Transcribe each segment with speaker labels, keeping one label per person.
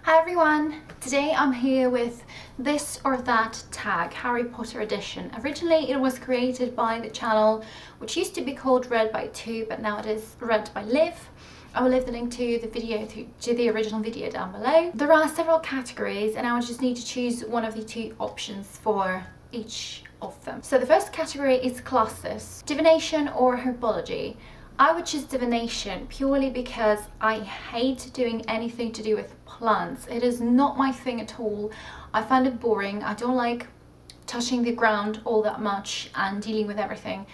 Speaker 1: Hi everyone! Today I'm here with this or that tag, Harry Potter edition. Originally it was created by the channel which used to be called Read by Two, but now it is Read by Liv. I will leave the link to the video, to the original video down below. There are several categories and I would just need to choose one of the two options for each of them. So the first category is classes, divination or herbology. I would choose divination purely because I hate doing anything to do with plants. It is not my thing at all. I find it boring. I don't like touching the ground all that much and dealing with everything.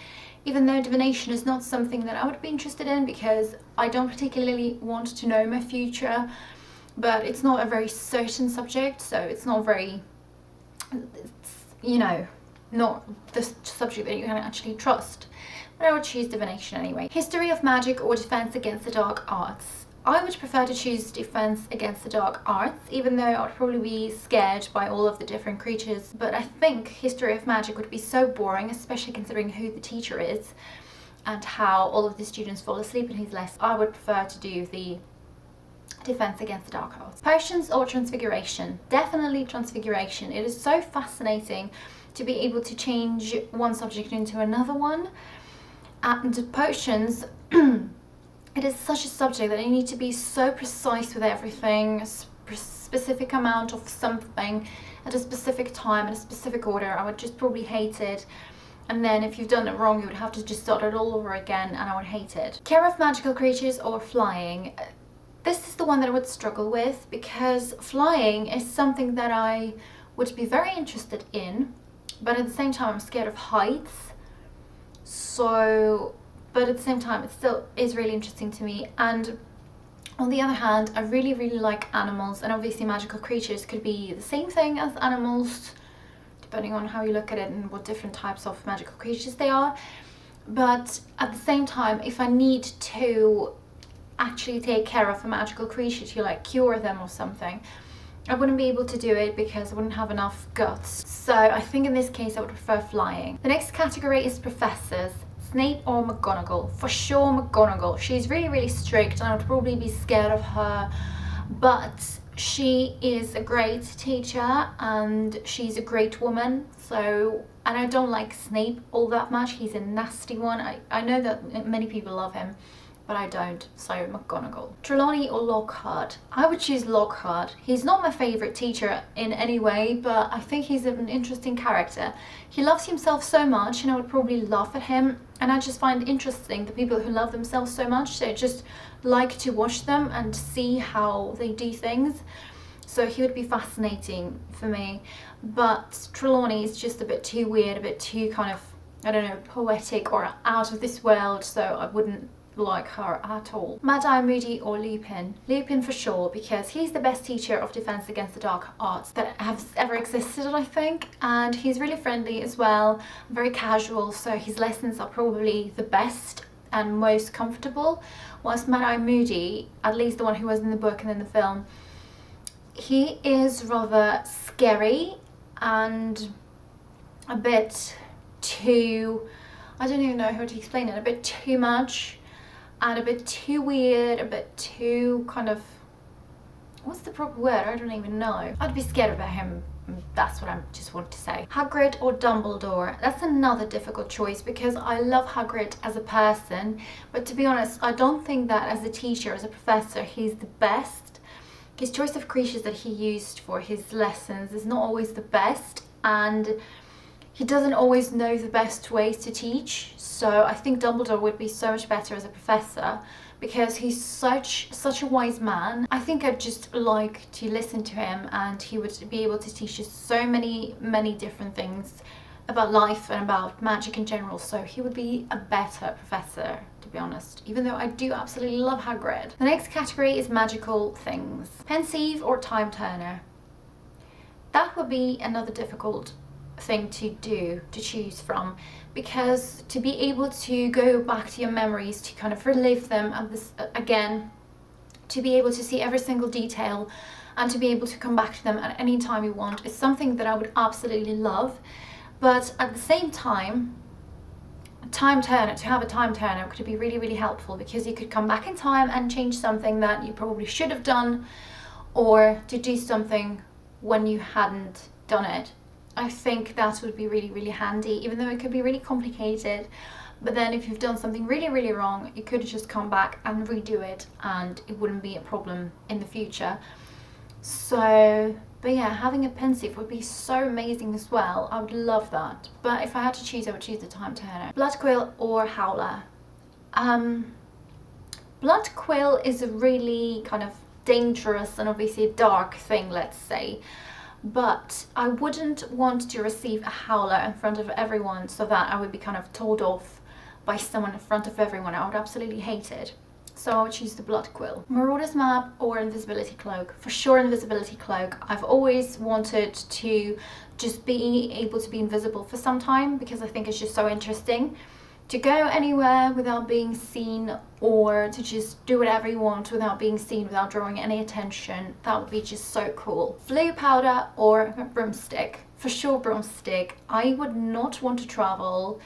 Speaker 1: Even though divination is not something that I would be interested in because I don't particularly want to know my future, but it's not a very certain subject, so it's not very, not the subject that you can actually trust. But I would choose divination anyway. History of magic or defense against the dark arts. I would prefer to choose defense against the dark arts, even though I would probably be scared by all of the different creatures. But I think history of magic would be so boring, especially considering who the teacher is and how all of the students fall asleep in his lesson. I would prefer to do the defense against the dark arts. Potions or transfiguration. Definitely transfiguration. It is so fascinating to be able to change one subject into another one. And potions, it is such a subject that you need to be so precise with everything, a specific amount of something at a specific time, in a specific order. I would just probably hate it. And then if you've done it wrong, you would have to just start it all over again and I would hate it. Care of magical creatures or flying. This is the one that I would struggle with because flying is something that I would be very interested in, but at the same time I'm scared of heights. So, but at the same time it still is really interesting to me. And on the other hand, I really like animals, and obviously magical creatures could be the same thing as animals depending on how you look at it and what different types of magical creatures they are. But at the same time, if I need to actually take care of a magical creature to like cure them or something, I wouldn't be able to do it because I wouldn't have enough guts. So I think in this case I would prefer flying. The next category is professors. Snape or McGonagall? For sure McGonagall. She's really strict and I would probably be scared of her, but she is a great teacher and she's a great woman. So, and I don't like Snape all that much. He's a nasty one. I know that many people love him, but I don't, so McGonagall. Trelawney or Lockhart? I would choose Lockhart. He's not my favourite teacher in any way, but I think he's an interesting character. He loves himself so much and I would probably laugh at him, and I just find interesting the people who love themselves so much, so I just like to watch them and see how they do things. So he would be fascinating for me, but Trelawney is just a bit too weird, a bit too kind of, I don't know, poetic or out of this world, so I wouldn't like her at all. Mad-Eye Moody or Lupin? Lupin for sure, because he's the best teacher of defense against the dark arts that has ever existed, I think, and he's really friendly as well, very casual, so his lessons are probably the best and most comfortable, whilst Mad-Eye Moody, at least the one who was in the book and in the film, he is rather scary and a bit too, I don't even know how to explain it, a bit too much and a bit too weird, a bit too kind of, what's the proper word? I don't even know. I'd be scared about him. That's what I just want to say. Hagrid or Dumbledore? That's another difficult choice because I love Hagrid as a person, but to be honest, I don't think that as a teacher, as a professor, he's the best. His choice of creatures that he used for his lessons is not always the best, and he doesn't always know the best ways to teach. So I think Dumbledore would be so much better as a professor because he's such a wise man. I think I'd just like to listen to him, and he would be able to teach us so many different things about life and about magic in general. So he would be a better professor, to be honest, even though I do absolutely love Hagrid. The next category is magical things. Pensieve or Time Turner? That would be another difficult thing to choose from, because to be able to go back to your memories, to kind of relive them and this again, to be able to see every single detail and to be able to come back to them at any time you want is something that I would absolutely love. But at the same time, to have a time turner could be really helpful because you could come back in time and change something that you probably should have done, or to do something when you hadn't done it. I think that would be really, really handy, even though it could be really complicated. But then if you've done something really, really wrong, you could just come back and redo it and it wouldn't be a problem in the future. So, but yeah, having a pensieve would be so amazing as well. I would love that. But if I had to choose, I would choose the Time Turner. Blood Quill or Howler. Blood Quill is a really kind of dangerous and obviously a dark thing, let's say. But I wouldn't want to receive a Howler in front of everyone so that I would be kind of told off by someone in front of everyone. I would absolutely hate it. So I would choose the Blood Quill. Marauder's Map or Invisibility Cloak. For sure Invisibility Cloak. I've always wanted to just be able to be invisible for some time because I think it's just so interesting. To go anywhere without being seen, or to just do whatever you want without being seen, without drawing any attention. That would be just so cool. Flue powder or broomstick. For sure broomstick. I would not want to travel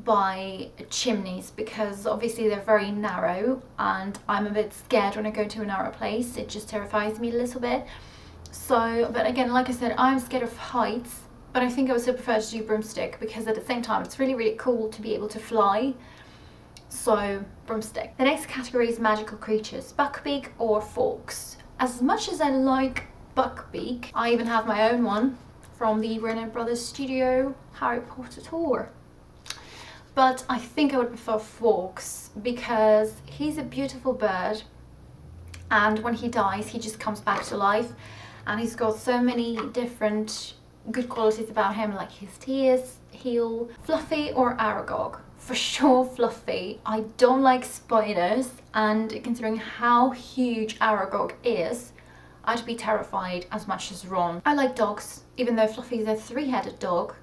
Speaker 1: by chimneys because obviously they're very narrow and I'm a bit scared when I go to a narrow place. It just terrifies me a little bit. So, but again, like I said, I'm scared of heights, but I think I would still prefer to do broomstick because at the same time it's really, really cool to be able to fly. So broomstick. The next category is magical creatures. Buckbeak or Fawkes. As much as I like Buckbeak, I even have my own one from the Warner Brothers Studio Harry Potter tour. But I think I would prefer Fawkes because he's a beautiful bird and when he dies he just comes back to life, and he's got so many different good qualities about him, like his tears heal. Fluffy or Aragog. For sure Fluffy. I don't like spiders, and considering how huge Aragog is, I'd be terrified as much as Ron. I like dogs, even though Fluffy is a three-headed dog.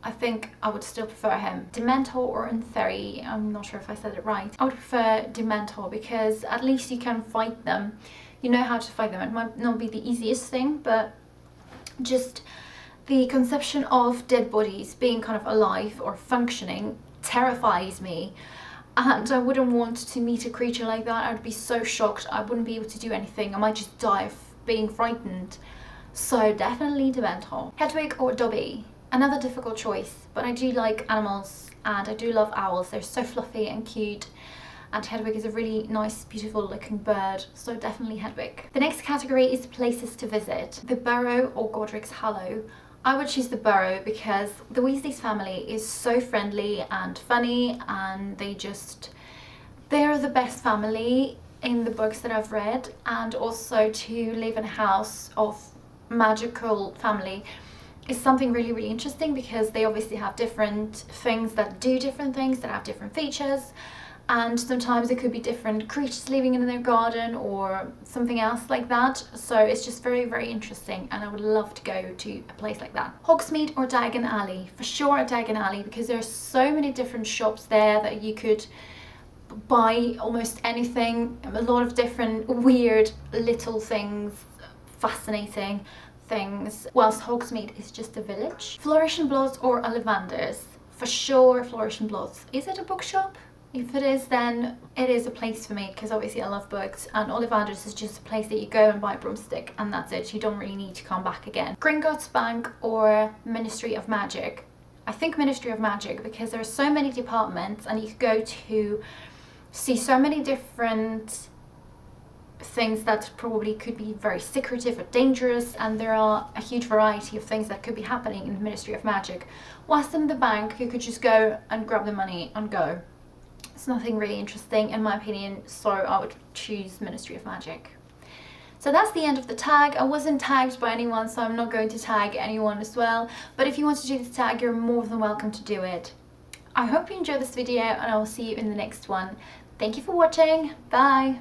Speaker 1: I think I would still prefer him. Dementor or Antheri, I'm not sure if I said it right. I would prefer Dementor because at least you can fight them. You know how to fight them. It might not be the easiest thing, but just the conception of dead bodies being kind of alive or functioning terrifies me. And I wouldn't want to meet a creature like that. I'd be so shocked. I wouldn't be able to do anything. I might just die of being frightened. So definitely Dementor. Hedwig or Dobby. Another difficult choice, but I do like animals and I do love owls. They're so fluffy and cute, and Hedwig is a really nice, beautiful looking bird, so definitely Hedwig. The next category is places to visit. The Burrow or Godric's Hollow. I would choose the Burrow because the Weasley's family is so friendly and funny, and they're the best family in the books that I've read. And also to live in a house of magical family is something really, really interesting because they obviously have different things that do different things, that have different features, and sometimes it could be different creatures living in their garden or something else like that. So it's just very, very interesting, and I would love to go to a place like that. Hogsmeade or Diagon Alley. For sure Diagon Alley because there's so many different shops there that you could buy almost anything, a lot of different weird little things, fascinating things, whilst Hogsmeade is just a village. Flourish and Bloods or Ollivanders. For sure Flourish and Bloods. Is it a bookshop? If it is, then it is a place for me because obviously I love books, and Ollivanders is just a place that you go and buy a broomstick and that's it. You don't really need to come back again. Gringotts Bank or Ministry of Magic. I think Ministry of Magic because there are so many departments and you could go to see so many different things that probably could be very secretive or dangerous, and there are a huge variety of things that could be happening in the Ministry of Magic. Whilst in the bank you could just go and grab the money and go. It's nothing really interesting in my opinion, so I would choose Ministry of Magic. So that's the end of the tag. I wasn't tagged by anyone, so I'm not going to tag anyone as well, but if you want to do this tag, you're more than welcome to do it. I hope you enjoyed this video and I will see you in the next one. Thank you for watching. Bye!